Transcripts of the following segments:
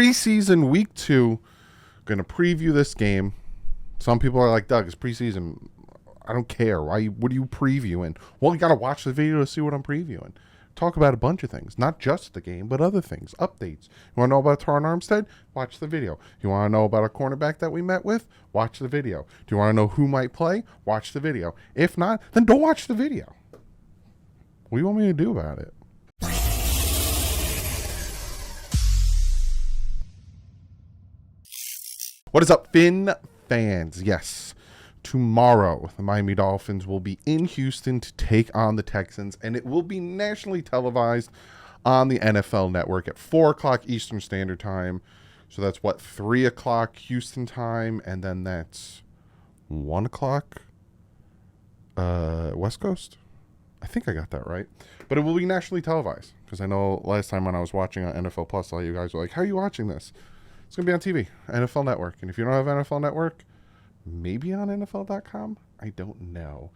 preseason week 2. Going to preview this game. Some people are like, Doug, it's preseason. I don't care. What are you previewing? Well, you got to watch the video to see what I'm previewing. Talk about a bunch of things, not just the game, but other things, updates. You want to know about Teron Armstead? Watch the video. You want to know about a cornerback that we met with? Watch the video. Do you want to know who might play? Watch the video. If not, then don't watch the video. What do you want me to do about it? What is up, Finn fans? Yes, tomorrow the Miami Dolphins will be in Houston to take on the Texans, and it will be nationally televised on the NFL Network at 4 o'clock Eastern Standard Time. So that's 3 o'clock Houston time, and then that's 1 o'clock West Coast. I think I got that right. But it will be nationally televised, because I know last time when I was watching on NFL Plus, all you guys were like, how are you watching this? It's going to be on TV, NFL Network. And if you don't have NFL Network, maybe on NFL.com? I don't know.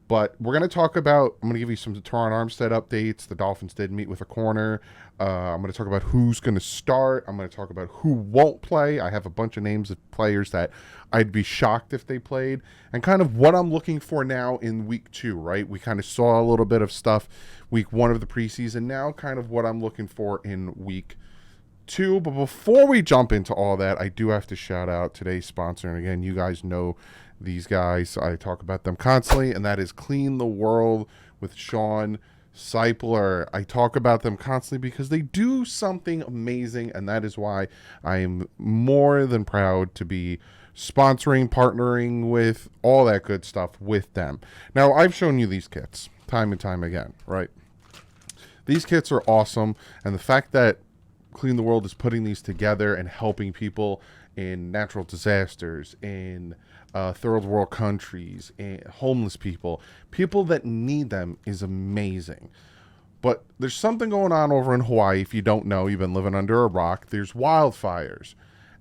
But we're going to talk about, I'm going to give you some Teron Armstead updates. The Dolphins did meet with a corner. I'm going to talk about who's going to start. I'm going to talk about who won't play. I have a bunch of names of players that I'd be shocked if they played. And kind of what I'm looking for now in week 2, right? We kind of saw a little bit of stuff week 1 of the preseason. Now kind of what I'm looking for in week 2. But before we jump into all that, I do have to shout out today's sponsor. And again, you guys know these guys. I talk about them constantly, and that is Clean the World with Sean Seipler. I talk about them constantly because they do something amazing, and that is why I am more than proud to be sponsoring, partnering with all that good stuff with them. Now, I've shown you these kits time and time again, right? These kits are awesome, and the fact that Clean the World is putting these together and helping people in natural disasters, in third world countries, and homeless people that need them is amazing. But there's something going on over in Hawaii. If you don't know, you've been living under a rock. There's wildfires,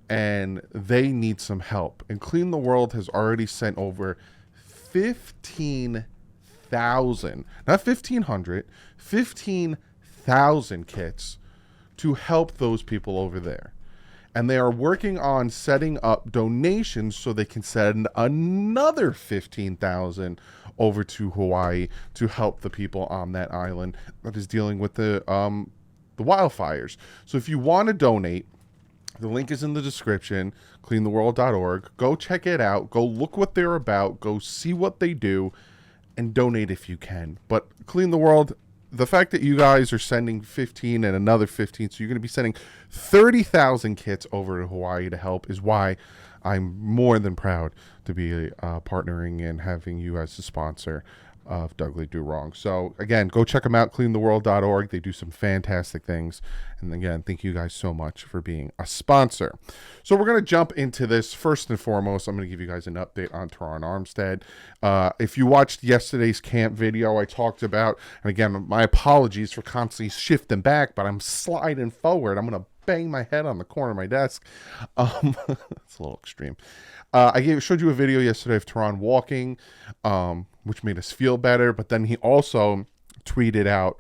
and they need some help. And Clean the World has already sent over 15,000, not 1,500, 15,000 kits to help those people over there. And they are working on setting up donations so they can send another 15,000 over to Hawaii to help the people on that island that is dealing with the wildfires. So if you want to donate, the link is in the description, cleantheworld.org. Go check it out. Go look what they're about. Go see what they do and donate if you can. But Clean the World, the fact that you guys are sending 15 and another 15, so you're going to be sending 30,000 kits over to Hawaii to help, is why I'm more than proud to be partnering and having you as a sponsor of DouglieDoWrong. So again, go check them out, cleantheworld.org. They do some fantastic things. And again, thank you guys so much for being a sponsor. So we're going to jump into this. First and foremost, I'm going to give you guys an update on Teron Armstead. If you watched yesterday's camp video, I talked about, and again, my apologies for constantly shifting back, but I'm sliding forward. I'm going to bang my head on the corner of my desk. It's a little extreme. I showed you a video yesterday of Teron walking, which made us feel better. But then he also tweeted out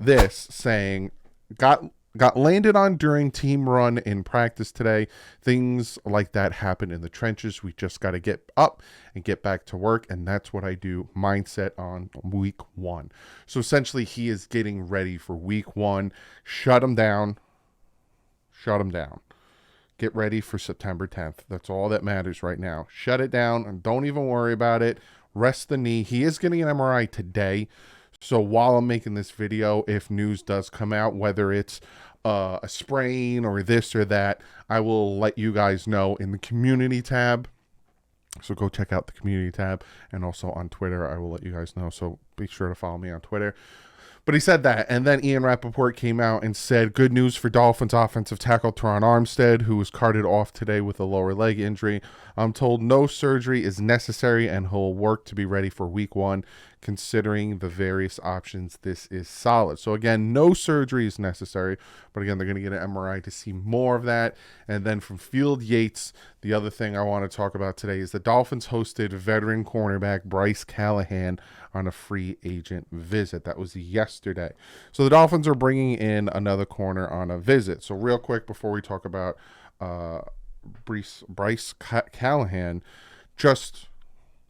this saying, got landed on during team run in practice today. Things like that happen in the trenches. We just got to get up and get back to work. And that's what I do. Mindset on week 1. So essentially he is getting ready for week 1. Shut him down. Shut him down. Get ready for September 10th. That's all that matters right now. Shut it down and don't even worry about it. Rest the knee. He is getting an MRI today. So while I'm making this video, if news does come out, whether it's a sprain or this or that, I will let you guys know in the community tab. So go check out the community tab. And also on Twitter, I will let you guys know. So be sure to follow me on Twitter. But he said that, and then Ian Rappaport came out and said, good news for Dolphins offensive tackle Teron Armstead, who was carted off today with a lower leg injury. I'm told no surgery is necessary, and he'll work to be ready for week 1. considering the various options, this is solid. So again, no surgery is necessary, but again, they're going to get an MRI to see more of that. And then from Field Yates, the other thing I want to talk about today is the Dolphins hosted veteran cornerback Bryce Callahan on a free agent visit. That was yesterday. So the Dolphins are bringing in another corner on a visit. So real quick before we talk about Bryce Callahan, just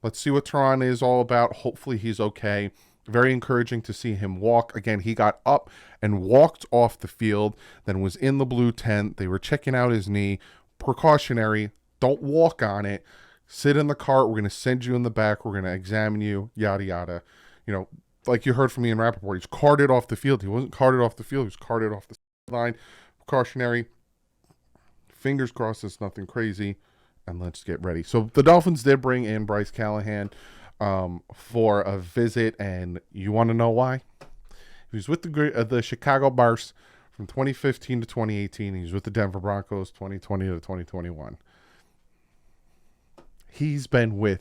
let's see what Teron is all about. Hopefully he's okay. Very encouraging to see him walk. Again, he got up and walked off the field, then was in the blue tent. They were checking out his knee. Precautionary. Don't walk on it. Sit in the cart. We're going to send you in the back. We're going to examine you, yada, yada. You know, like you heard from Ian Rappaport, he's carted off the field. He wasn't carted off the field. He was carted off the line. Precautionary. Fingers crossed it's nothing crazy. And let's get ready. So the Dolphins did bring in Bryce Callahan for a visit. And you want to know why? He was with the Chicago Bears from 2015 to 2018. He was with the Denver Broncos 2020 to 2021. He's been with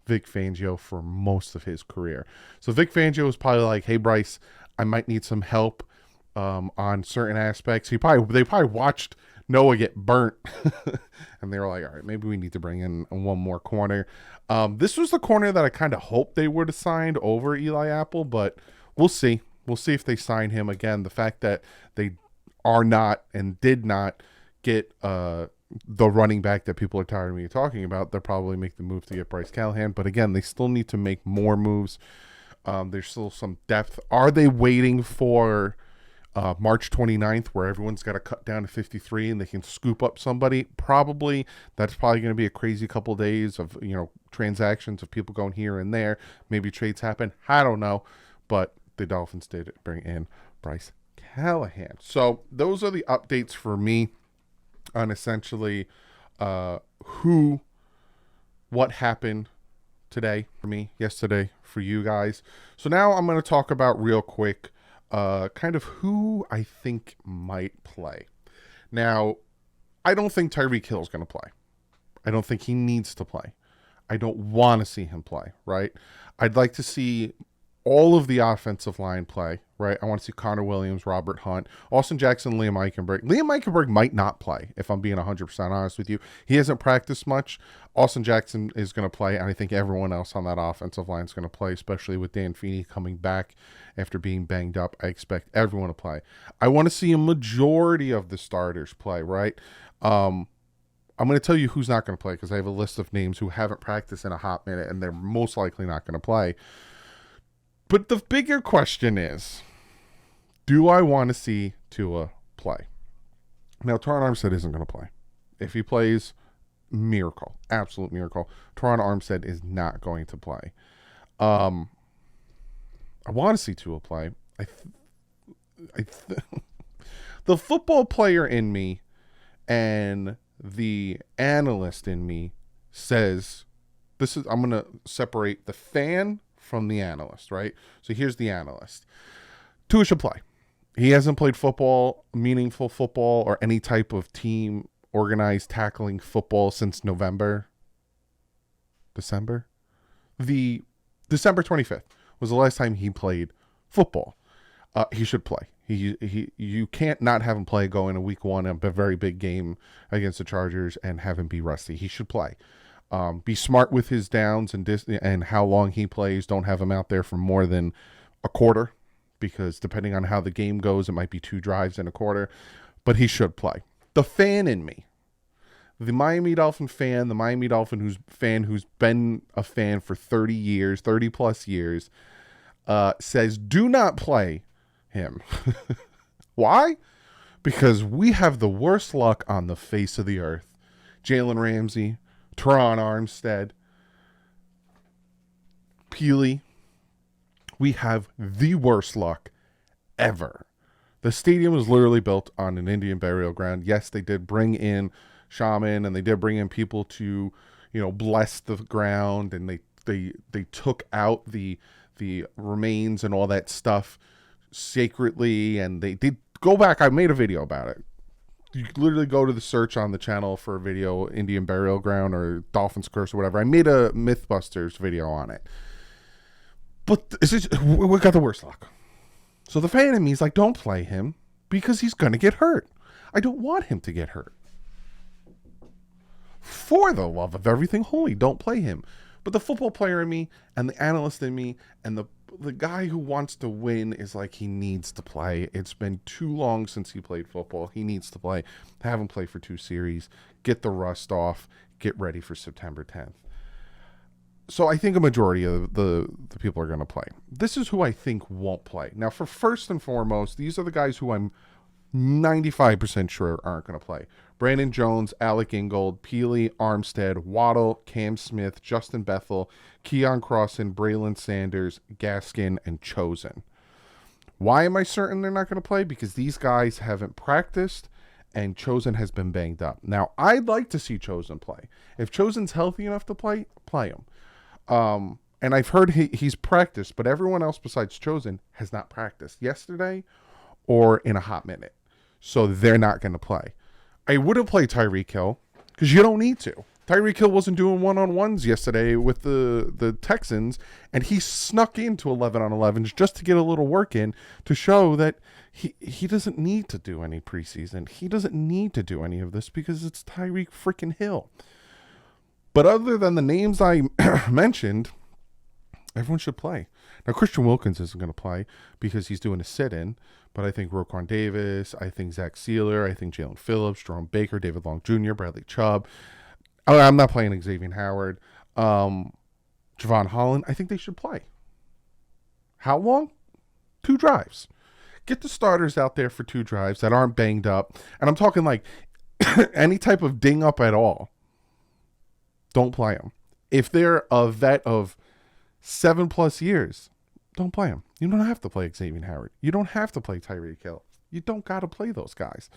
Vic Fangio for most of his career. So Vic Fangio was probably like, hey, Bryce, I might need some help on certain aspects. They probably watched Noah get burnt and they were like, all right, maybe we need to bring in one more corner. This was the corner that I kind of hoped they would have signed over Eli Apple, but we'll see. We'll see if they sign him. Again, the fact that they are not and did not get the running back that people are tired of me talking about, they'll probably make the move to get Bryce Callahan. But again, they still need to make more moves. There's still some depth. Are they waiting for March 29th where everyone's got to cut down to 53 and they can scoop up somebody? Probably. That's probably going to be a crazy couple days of, transactions of people going here and there. Maybe trades happen. I don't know. But the Dolphins did bring in Bryce Callahan. So those are the updates for me on essentially what happened today for me, yesterday for you guys. So now I'm going to talk about real quick kind of who I think might play. Now, I don't think Tyreek Hill is going to play. I don't think he needs to play. I don't want to see him play, right? I'd like to see all of the offensive line play, right? I want to see Connor Williams, Robert Hunt, Austin Jackson, Liam Eichenberg. Liam Eichenberg might not play, if I'm being 100% honest with you. He hasn't practiced much. Austin Jackson is going to play, and I think everyone else on that offensive line is going to play, especially with Dan Feeney coming back after being banged up. I expect everyone to play. I want to see a majority of the starters play, right? I'm going to tell you who's not going to play because I have a list of names who haven't practiced in a hot minute, and they're most likely not going to play. But the bigger question is, do I want to see Tua play? Now, Teron Armstead isn't going to play. If he plays, miracle. Absolute miracle. Teron Armstead is not going to play. I want to see Tua play. The football player in me and the analyst in me says, I'm going to separate the fan from the analyst, right? So here's the analyst. Tua should play. He hasn't played football, meaningful football, or any type of team organized tackling football since December? The December 25th was the last time he played football. He should play. You can't not have him play going to week one, a very big game against the Chargers, and have him be rusty. He should play. Be smart with his downs and how long he plays. Don't have him out there for more than a quarter, because depending on how the game goes, it might be 2 drives in a quarter. But he should play. The fan in me, the Miami Dolphin fan, the Miami Dolphin who's been a fan for 30 plus years, says do not play him. Why? Because we have the worst luck on the face of the earth. Jalen Ramsey, Teron Armstead, Peely. We have the worst luck ever. The stadium was literally built on an Indian burial ground. Yes, they did bring in shaman and they did bring in people to, bless the ground, and they took out the remains and all that stuff sacredly, and they did go back. I made a video about it. You literally go to the search on the channel for a video, Indian Burial Ground or Dolphins Curse or whatever. I made a Mythbusters video on it. But we got the worst luck. So the fan in me is like, don't play him because he's going to get hurt. I don't want him to get hurt. For the love of everything holy, don't play him. But the football player in me and the analyst in me and the guy who wants to win is like, he needs to play. It's been too long since he played football. He needs to play. Have him play for 2 series. Get the rust off. Get ready for September 10th. So I think a majority of the people are going to play. This is who I think won't play. Now, for first and foremost, these are the guys who I'm 95% sure aren't going to play. Brandon Jones, Alec Ingold, Peely, Armstead, Waddle, Cam Smith, Justin Bethel, Keon Crossan, Braylon Sanders, Gaskin, and Chosen. Why am I certain they're not going to play? Because these guys haven't practiced and Chosen has been banged up. Now, I'd like to see Chosen play. If Chosen's healthy enough to play him. And I've heard he's practiced, but everyone else besides Chosen has not practiced yesterday or in a hot minute. So they're not going to play. I would have played Tyreek Hill because you don't need to. Tyreek Hill wasn't doing one-on-ones yesterday with the Texans, and he snuck into 11-on-11s just to get a little work in to show that he doesn't need to do any preseason. He doesn't need to do any of this because it's Tyreek freaking Hill. But other than the names I mentioned, everyone should play. Now, Christian Wilkins isn't going to play because he's doing a sit-in, but I think Roquan Davis, I think Zach Sealer, I think Jalen Phillips, Jerome Baker, David Long Jr., Bradley Chubb. Oh, I'm not playing Xavier Howard. Javon Holland, I think they should play. How long? 2 drives. Get the starters out there for 2 drives that aren't banged up. And I'm talking like any type of ding up at all. Don't play them. If they're a vet of 7+ years, don't play them. You don't have to play Xavier Howard. You don't have to play Tyreek Hill. You don't got to play those guys.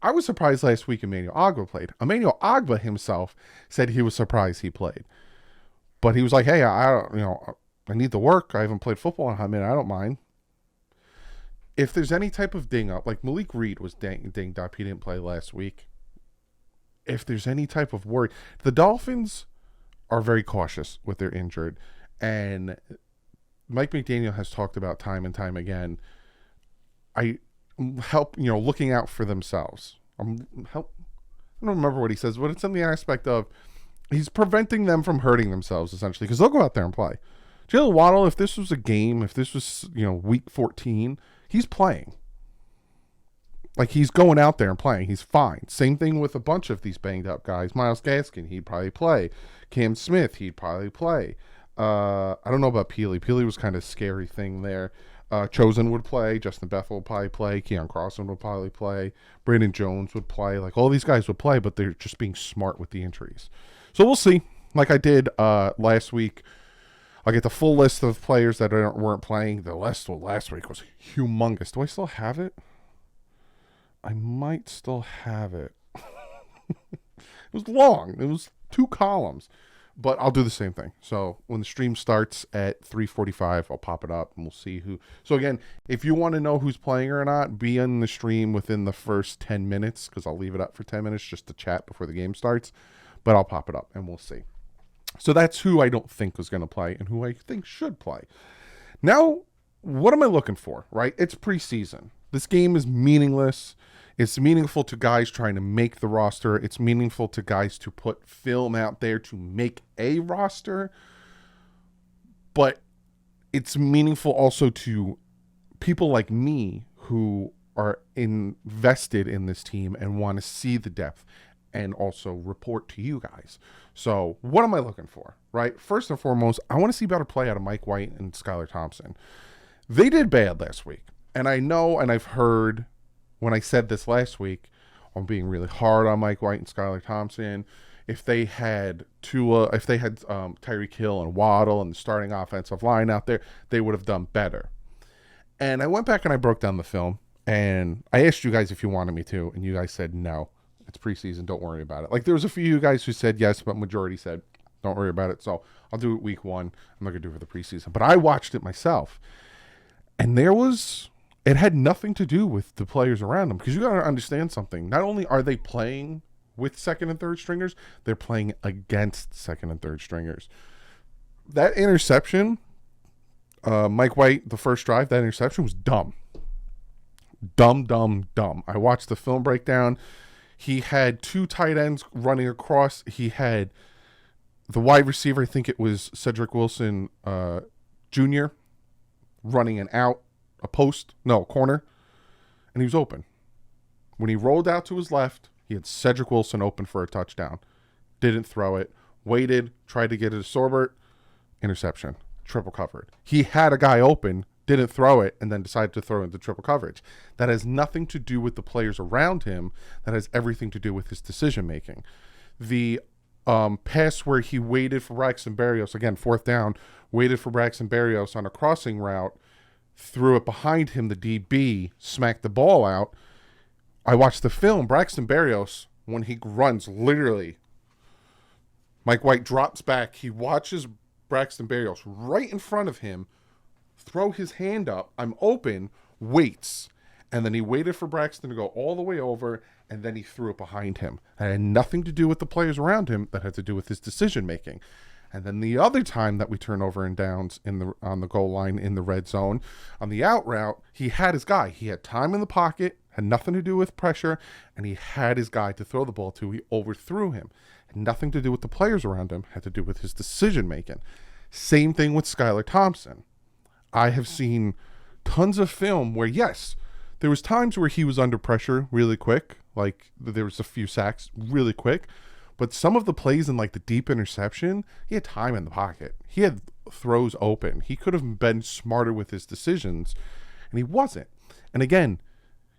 I was surprised last week Emmanuel Ogbah played. Emmanuel Ogbah himself said he was surprised he played. But he was like, hey, I need the work. I haven't played football in a minute. I don't mind. If there's any type of ding up, like Malik Reed was dinged up. He didn't play last week. If there's any type of worry, the Dolphins are very cautious with their injured. And Mike McDaniel has talked about time and time again, looking out for themselves. I don't remember what he says, but it's in the aspect of he's preventing them from hurting themselves, essentially, because they'll go out there and play. Jalen Waddle, if this was a game, if this was, week 14, he's playing. Like, he's going out there and playing. He's fine. Same thing with a bunch of these banged up guys. Myles Gaskin, he'd probably play. Cam Smith, he'd probably play. I don't know about Peely. Peely was kind of a scary thing there. Chosen would play. Justin Bethel would probably play. Keon Crossan would probably play. Brandon Jones would play. Like, all these guys would play, but they're just being smart with the injuries. So we'll see. Like I did last week, I'll get the full list of players that weren't playing. The list last week was humongous. Do I still have it? I might still have it. It was long. It was 2 columns. But I'll do the same thing. So when the stream starts at 3:45, I'll pop it up and we'll see who. So again, if you want to know who's playing or not, be in the stream within the first 10 minutes because I'll leave it up for 10 minutes just to chat before the game starts. But I'll pop it up and we'll see. So that's who I don't think is going to play and who I think should play. Now, what am I looking for, right? It's preseason. This game is meaningless. It's meaningful to guys trying to make the roster. It's meaningful to guys to put film out there to make a roster. But it's meaningful also to people like me who are invested in this team and want to see the depth and also report to you guys. So what am I looking for, right? First and foremost, I want to see better play out of Mike White and Skylar Thompson. They did bad last week. And I know, and I've heard when I said this last week, I'm being really hard on Mike White and Skylar Thompson. If they had Tyreek Hill and Waddle and the starting offensive line out there, they would have done better. And I went back and I broke down the film, and I asked you guys if you wanted me to, and you guys said no. It's preseason, don't worry about it. Like, there was a few of you guys who said yes, but majority said don't worry about it. So I'll do it week 1. I'm not going to do it for the preseason. But I watched it myself, and it had nothing to do with the players around them, because you got to understand something. Not only are they playing with second and third stringers, they're playing against second and third stringers. That interception, Mike White, the first drive, that interception was dumb. Dumb. I watched the film breakdown. He had two tight ends running across. He had the wide receiver, I think it was Cedric Wilson Jr., running an out, a corner, and he was open. When he rolled out to his left, he had Cedric Wilson open for a touchdown. Didn't throw it. Waited, tried to get it to Sorbert. Interception. Triple covered. He had a guy open, didn't throw it, and then decided to throw into triple coverage. That has nothing to do with the players around him. That has everything to do with his decision making. The pass where he waited for Braxton Berrios, again, fourth down, waited for Braxton Berrios on a crossing route, threw it behind him, the DB smacked the ball out. I watched the film. Braxton Berrios, when he runs, literally, Mike White drops back. He watches Braxton Berrios right in front of him throw his hand up. I'm open, waits. And then he waited for Braxton to go all the way over, and then he threw it behind him. That had nothing to do with the players around him. That had to do with his decision making. And then the other time that we turn over in downs on the goal line in the red zone, on the out route, he had his guy. He had time in the pocket, had nothing to do with pressure, and he had his guy to throw the ball to. He overthrew him. Had nothing to do with the players around him. Had to do with his decision making. Same thing with Skylar Thompson. I have seen tons of film where, yes, there was times where he was under pressure really quick, like there was a few sacks really quick, but some of the plays in like the deep interception, he had time in the pocket. He had throws open. He could have been smarter with his decisions, and he wasn't. And again,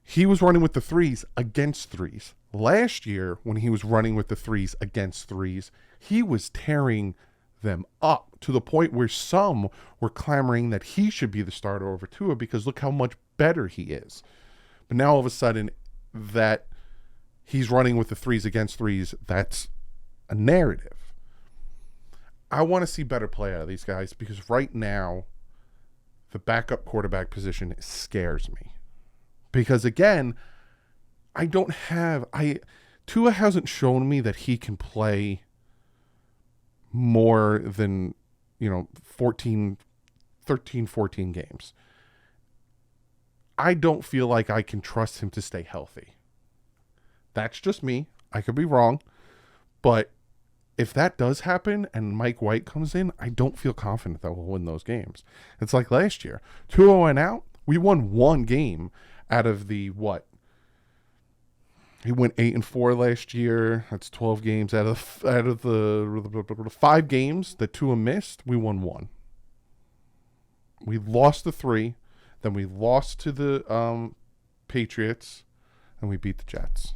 he was running with the threes against threes. Last year, when he was running with the threes against threes, he was tearing them up to the point where some were clamoring that he should be the starter over Tua because look how much better he is. But now all of a sudden that he's running with the threes against threes, that's a narrative. I want to see better play out of these guys because right now the backup quarterback position scares me. Because again, Tua hasn't shown me that he can play more than 13, 14 games. I don't feel like I can trust him to stay healthy. That's just me. I could be wrong. But if that does happen and Mike White comes in, I don't feel confident that we'll win those games. It's like last year. 2-0 and out. We won one game out of the what? He went 8-4 last year. That's 12 games out of the 5 games that Tua missed. We won 1. We lost the 3, then we lost to the Patriots, and we beat the Jets.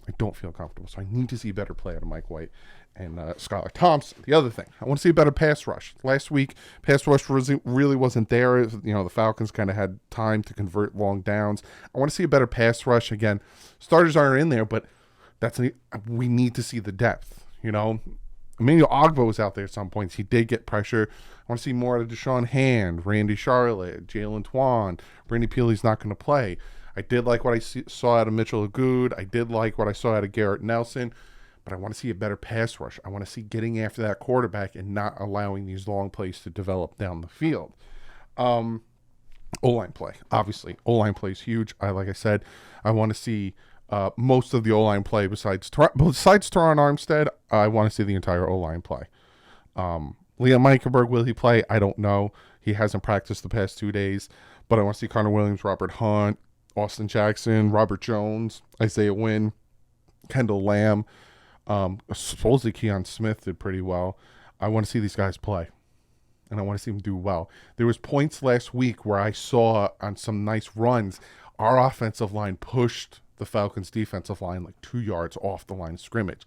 I don't feel comfortable, so I need to see better play out of Mike White and Skylar Thompson. The other thing, I want to see a better pass rush. Last week, pass rush really wasn't there. The Falcons kind of had time to convert long downs. I want to see a better pass rush. Again, starters aren't in there, but we need to see the depth. Emmanuel Ogba was out there at some points. He did get pressure. I want to see more out of Deshaun Hand, Randy Charlotte, Jalen Twan. Brady Peely's not going to play. I did like what I saw out of Mitchell Agood. I did like what I saw out of Garrett Nelson. But I want to see a better pass rush. I want to see getting after that quarterback and not allowing these long plays to develop down the field. O-line play. Obviously, O-line play is huge. Like I said, I want to see most of the O-line play besides Teron Armstead. I want to see the entire O-line play. Liam Eichenberg, will he play? I don't know. He hasn't practiced the past 2 days. But I want to see Connor Williams, Robert Hunt, Austin Jackson, Robert Jones, Isaiah Wynn, Kendall Lamb. Supposedly Keon Smith did pretty well. I want to see these guys play. And I want to see them do well. There was points last week where I saw on some nice runs, our offensive line pushed the Falcons' defensive line like 2 yards off the line of scrimmage.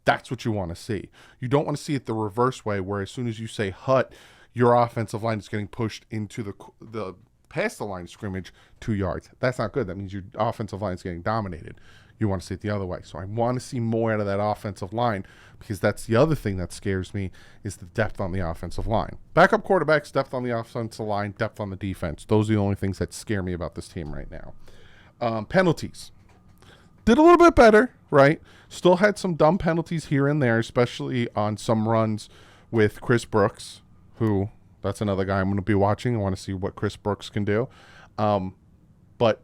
That's what you want to see. You don't want to see it the reverse way, where as soon as you say hut, your offensive line is getting pushed into the past the line of scrimmage 2 yards. That's not good. That means your offensive line is getting dominated. You want to see it the other way. So I want to see more out of that offensive line because that's the other thing that scares me is the depth on the offensive line. Backup quarterbacks, depth on the offensive line, depth on the defense. Those are the only things that scare me about this team right now. Penalties. Did a little bit better, right? Still had some dumb penalties here and there, especially on some runs with Chris Brooks, who That's another guy I'm going to be watching. I want to see what Chris Brooks can do. But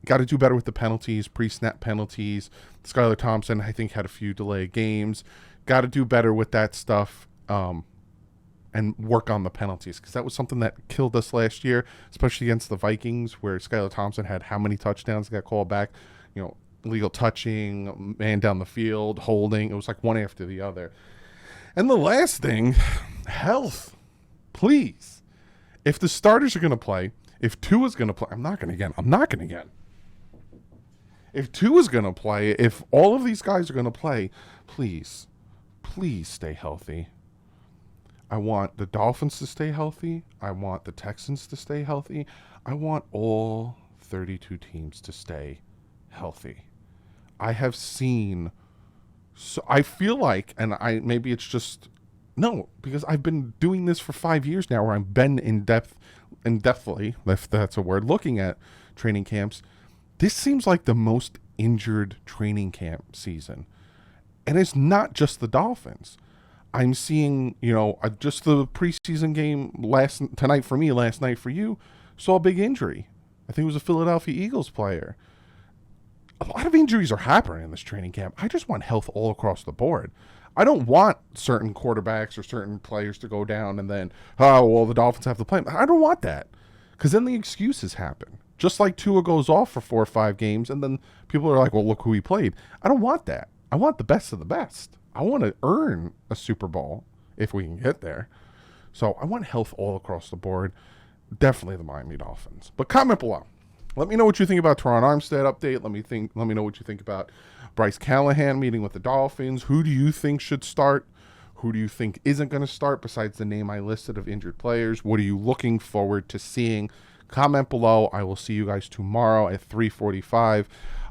got to do better with the penalties, pre-snap penalties. Skylar Thompson, I think, had a few delayed games. Got to do better with that stuff and work on the penalties, because that was something that killed us last year, especially against the Vikings, where Skylar Thompson had how many touchdowns got called back? Illegal touching, man down the field, holding. It was like one after the other. And the last thing, health. Please. If the starters are going to play, if Tua's going to play, I'm not going to again. If Tua's going to play, if all of these guys are going to play, please stay healthy. I want the Dolphins to stay healthy. I want the Texans to stay healthy. I want all 32 teams to stay healthy. I have seen, so I feel like, and maybe it's just, no, because I've been doing this for 5 years now, where I've been in-depthly, if that's a word, looking at training camps. This seems like the most injured training camp season. And it's not just the Dolphins. I'm seeing, just the preseason game tonight for me, last night for you, saw a big injury. I think it was a Philadelphia Eagles player. A lot of injuries are happening in this training camp. I just want health all across the board. I don't want certain quarterbacks or certain players to go down and then, the Dolphins have to play. I don't want that, because then the excuses happen. Just like Tua goes off for 4 or 5 games, and then people are like, well, look who he played. I don't want that. I want the best of the best. I want to earn a Super Bowl if we can get there. So I want health all across the board. Definitely the Miami Dolphins. But comment below. Let me know what you think about Teron Armstead update. Let me know what you think about Bryce Callahan meeting with the Dolphins. Who do you think should start? Who do you think isn't going to start besides the name I listed of injured players? What are you looking forward to seeing? Comment below. I will see you guys tomorrow at 3:45.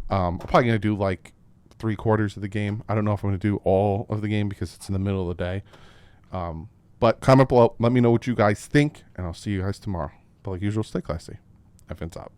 I'm probably going to do like 3/4 of the game. I don't know if I'm going to do all of the game because it's in the middle of the day. But comment below. Let me know what you guys think, and I'll see you guys tomorrow. But like usual, stay classy. Evans out.